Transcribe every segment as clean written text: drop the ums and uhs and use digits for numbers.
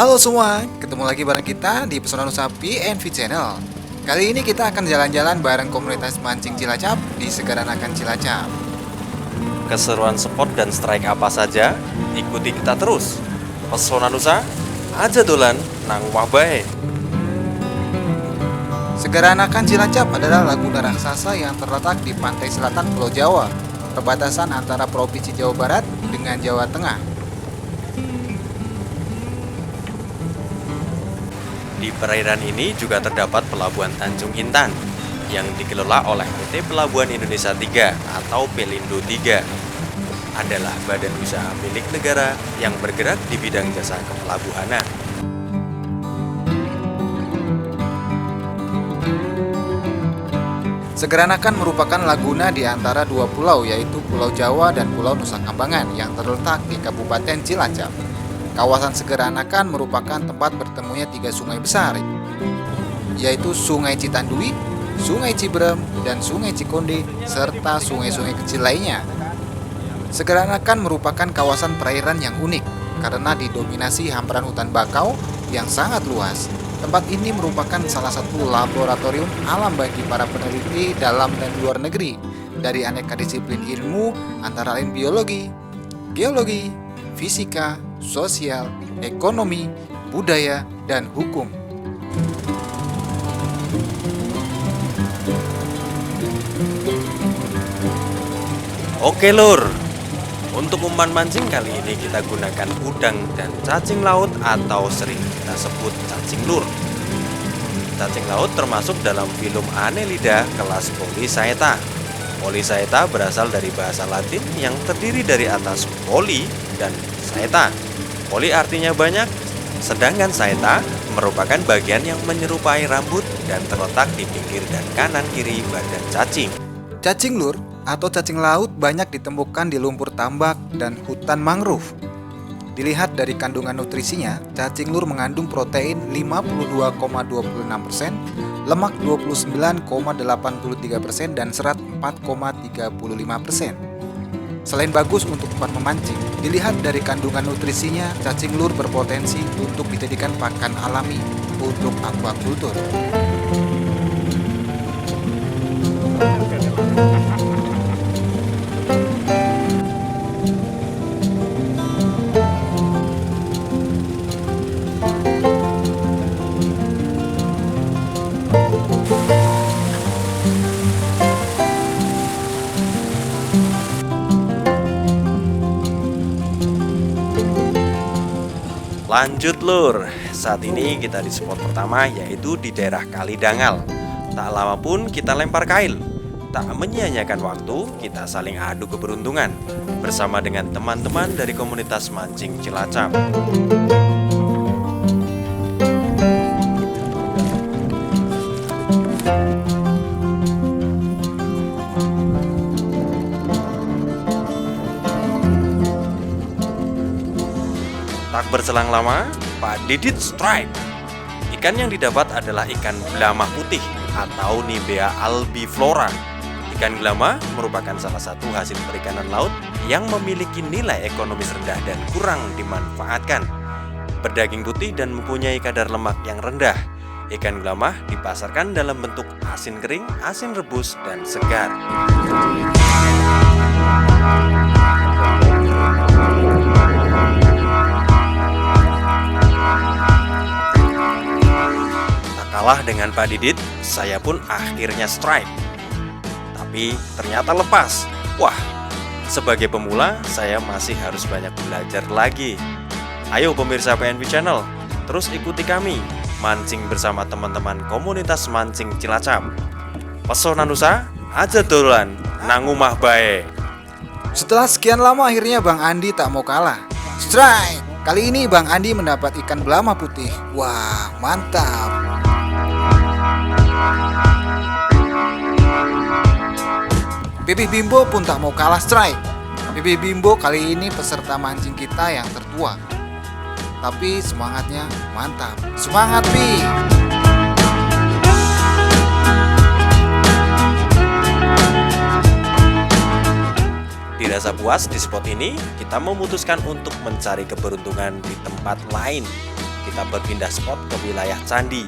Halo semua, ketemu lagi bareng kita di Pesona Nusa PNV Channel. Kali ini kita akan jalan-jalan bareng komunitas mancing Cilacap di Segaranakan Cilacap. Keseruan spot dan strike apa saja, ikuti kita terus. Pesona Nusa, aja dolan nang wabae. Segaranakan Cilacap adalah laguna raksasa yang terletak di pantai selatan Pulau Jawa, perbatasan antara Provinsi Jawa Barat dengan Jawa Tengah. Di perairan ini juga terdapat Pelabuhan Tanjung Intan yang dikelola oleh PT Pelabuhan Indonesia 3 atau Pelindo 3. Adalah badan usaha milik negara yang bergerak di bidang jasa kepelabuhanan. Segaranakan merupakan laguna di antara dua pulau, yaitu Pulau Jawa dan Pulau Nusa Kambangan yang terletak di Kabupaten Cilacap. Kawasan Segaranakan merupakan tempat bertemunya tiga sungai besar, yaitu Sungai Citandui, Sungai Ciberem, dan Sungai Cikonde, serta sungai-sungai kecil lainnya. Segaranakan merupakan kawasan perairan yang unik karena didominasi hamparan hutan bakau yang sangat luas. Tempat ini merupakan salah satu laboratorium alam bagi para peneliti dalam dan luar negeri dari aneka disiplin ilmu antara lain biologi, geologi, fisika, sosial, ekonomi, budaya, dan hukum. Oke lur, untuk umpan mancing kali ini kita gunakan udang dan cacing laut atau sering kita sebut cacing lur. Cacing laut termasuk dalam filum Annelida kelas Polychaeta. Polychaeta berasal dari bahasa Latin yang terdiri dari atas poly dan chaeta. Poly artinya banyak, sedangkan chaeta merupakan bagian yang menyerupai rambut dan terletak di pinggir dan kanan kiri badan cacing. Cacing lur atau cacing laut banyak ditemukan di lumpur tambak dan hutan mangrove. Dilihat dari kandungan nutrisinya, cacing lur mengandung protein 52,26%, lemak 29,83% dan serat 4,35%. Selain bagus untuk umpan memancing, dilihat dari kandungan nutrisinya, cacing lur berpotensi untuk dijadikan pakan alami untuk aquaculture. Lanjut lur, saat ini kita di spot pertama yaitu di daerah Kalidangal. Tak lama pun kita lempar kail. Tak menyia-nyiakan waktu, kita saling adu keberuntungan bersama dengan teman-teman dari komunitas mancing Cilacap. Tak berselang lama, Pak Didit strike. Ikan yang didapat adalah ikan belamah putih atau Nibea albiflora. Ikan gelama merupakan salah satu hasil perikanan laut yang memiliki nilai ekonomis rendah dan kurang dimanfaatkan. Berdaging putih dan mempunyai kadar lemak yang rendah. Ikan gelama dipasarkan dalam bentuk asin kering, asin rebus, dan segar. Kalah dengan Pak Didit, saya pun akhirnya strike. Tapi ternyata lepas. Wah, sebagai pemula saya masih harus banyak belajar lagi. Ayo pemirsa PNV Channel, terus ikuti kami mancing bersama teman-teman komunitas mancing Cilacap. Pesona Nusa, aja dolan nang omah bae. Setelah sekian lama akhirnya Bang Andi tak mau kalah. Strike! Kali ini Bang Andi mendapat ikan belamah putih. Wah, mantap! Pipih Bimbo pun tak mau kalah strike. Pipih Bimbo kali ini peserta mancing kita yang tertua. Tapi semangatnya mantap. Semangat, Pi! Dirasa puas di spot ini, kita memutuskan untuk mencari keberuntungan di tempat lain. kita berpindah spot ke wilayah candi.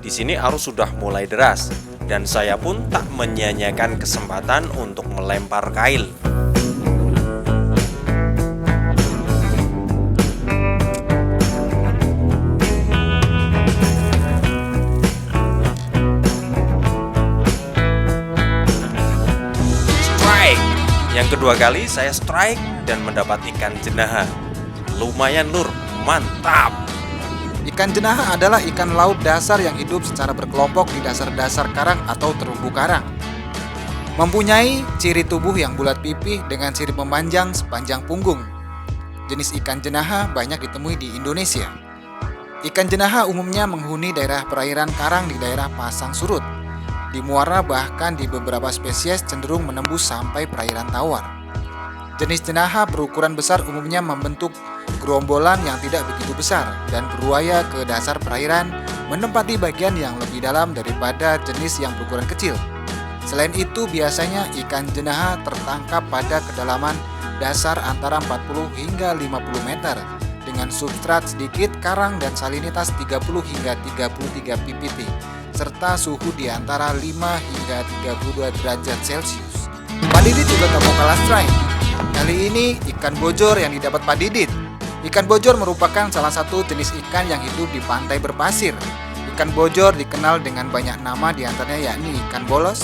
Di sini arus sudah mulai deras dan saya pun tak menyia-nyiakan kesempatan untuk melempar kail. Strike! Yang kedua kali saya strike dan mendapat ikan jenaha. Lumayan lur, mantap! Ikan jenaha adalah ikan laut dasar yang hidup secara berkelompok di dasar-dasar karang atau terumbu karang. Mempunyai ciri tubuh yang bulat pipih dengan sirip memanjang sepanjang punggung. Jenis ikan jenaha banyak ditemui di Indonesia. Ikan jenaha umumnya menghuni daerah perairan karang di daerah pasang surut. Di muara bahkan di beberapa spesies cenderung menembus sampai perairan tawar. Jenis jenaha berukuran besar umumnya membentuk gerombolan yang tidak begitu besar dan beruaya ke dasar perairan, menempati bagian yang lebih dalam daripada jenis yang berukuran kecil. Selain itu, biasanya ikan jenaha tertangkap pada kedalaman dasar antara 40 hingga 50 meter dengan substrat sedikit, karang dan salinitas 30 hingga 33 ppt serta suhu di antara 5 hingga 32 derajat Celcius. Pak Didit juga tak mau kalah strike. Kali ini ikan bojor yang didapat Pak Didit. Ikan bojor merupakan salah satu jenis ikan yang hidup di pantai berpasir. Ikan bojor dikenal dengan banyak nama, diantaranya yakni ikan bolos,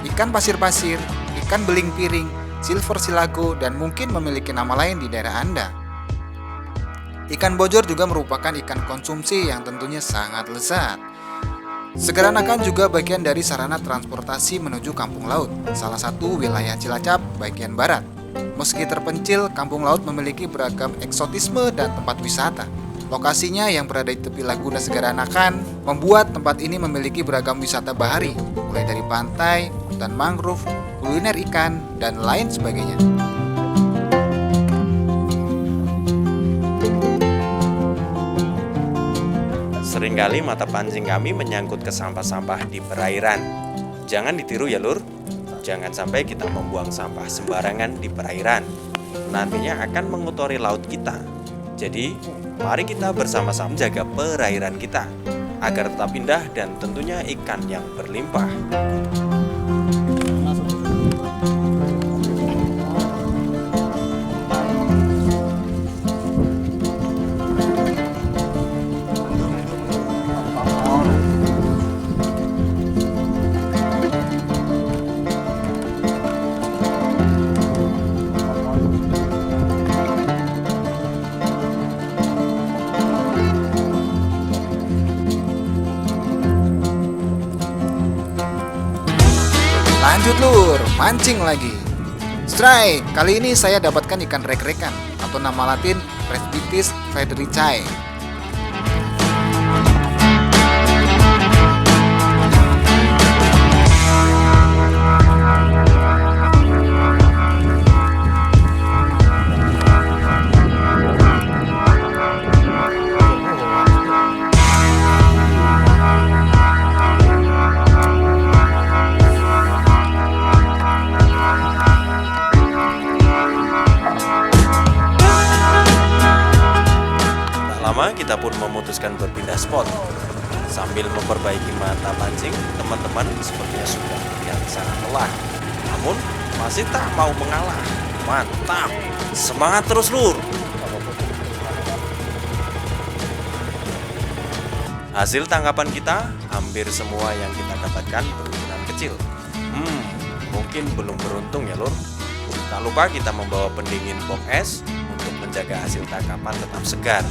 ikan pasir-pasir, ikan beling piring, silver silago, dan mungkin memiliki nama lain di daerah Anda. Ikan bojor juga merupakan ikan konsumsi yang tentunya sangat lezat. Segeranakan juga bagian dari sarana transportasi menuju kampung laut, salah satu wilayah Cilacap bagian barat. Meski terpencil, kampung laut memiliki beragam eksotisme dan tempat wisata. Lokasinya yang berada di tepi Laguna Segaranakan membuat tempat ini memiliki beragam wisata bahari, mulai dari pantai, hutan mangrove, kuliner ikan, dan lain sebagainya. Seringkali mata pancing kami menyangkut ke sampah-sampah di perairan. Jangan ditiru ya lur. Jangan sampai kita membuang sampah sembarangan di perairan. Nantinya akan mengotori laut kita. Jadi, mari kita bersama-sama jaga perairan kita agar tetap indah dan tentunya ikan yang berlimpah. Lanjut lur, mancing lagi. Strike, kali ini saya dapatkan ikan rek-rekan atau nama latin Presbytis fredericae. Kita pun memutuskan berpindah spot. Sambil memperbaiki mata pancing, teman-teman sepertinya sudah terlihat sangat lelah, namun masih tak mau mengalah. Mantap, semangat terus lur. Hasil tangkapan kita hampir semua yang kita dapatkan berukuran kecil. Mungkin belum beruntung ya lur. Tak lupa kita membawa pendingin box es untuk menjaga hasil tangkapan tetap segar.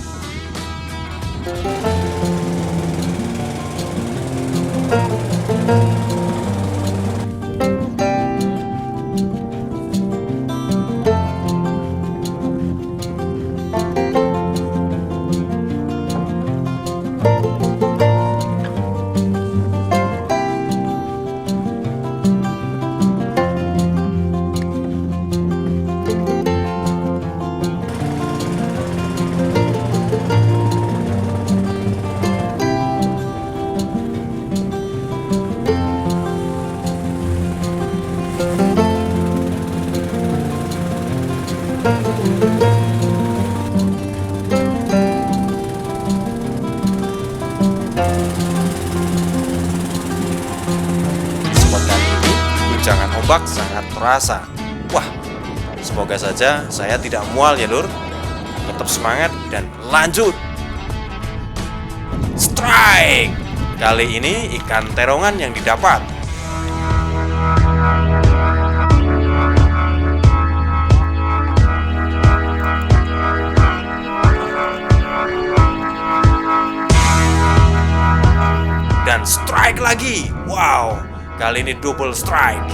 ombak sangat terasa. Wah, semoga saja saya tidak mual ya lur. Tetap semangat dan lanjut. Strike! Kali ini ikan terongan yang didapat. Dan strike lagi. Wow, kali ini double strike.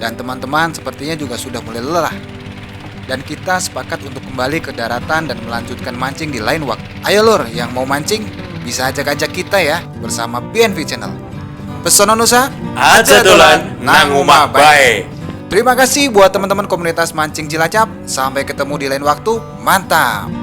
Dan teman-teman sepertinya juga sudah mulai lelah. Dan kita sepakat untuk kembali ke daratan dan melanjutkan mancing di lain waktu. Ayo lur, yang mau mancing bisa ajak-ajak kita ya bersama BNV Channel. Pesona Nusa, Aja dolan nang omah bae. Terima kasih buat teman-teman komunitas mancing Cilacap. Sampai ketemu di lain waktu. Mantap.